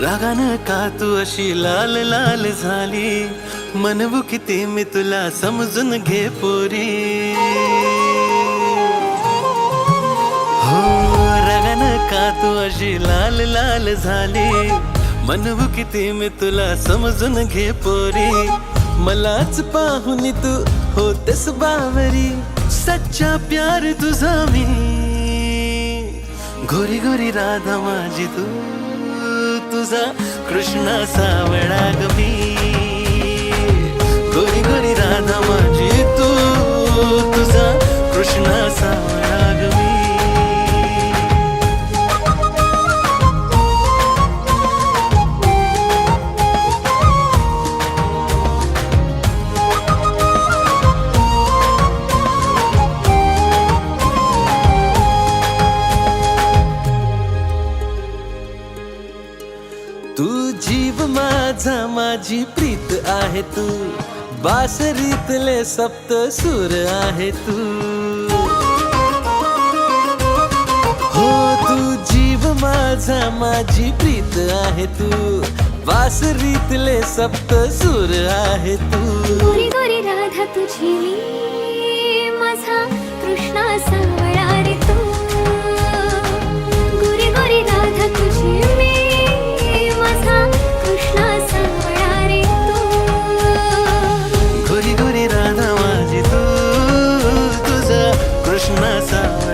रागानं का तू अशी लाल लाल झाली, म्हणू किती मी तुला समजून घे पोरी. हो रागानं का तू अशी लाल लाल झाली, म्हणू किती मी तुला समजून घे पोरी. मलाच पाहून तू होतेस बावरी, सच्चा प्यार तुझा मी. गोरी गोरी राधा माझी तू, तुझा कृष्णा सावळा ग मी. गोरी गोरी राधा माझी तू, तुझा कृष्णा सावळा ग मी. तू जीव माझा माझी प्रीत आहे तू, बासरीतले सप्त सूर आहे तू. हो तू जीव माझा माझी प्रीत आहे तू, बासरीतले सप्त सूर आहे तू. गोरी गोरी राधा तुझी मी, माझा कृष्णा सावळा रे तू. गोरी गोरी राधा तुझी मी, माझा कृष्णा सावळा रे तू. गोरी गोरी राधा माझी तू, तुझा कृष्णा सावळा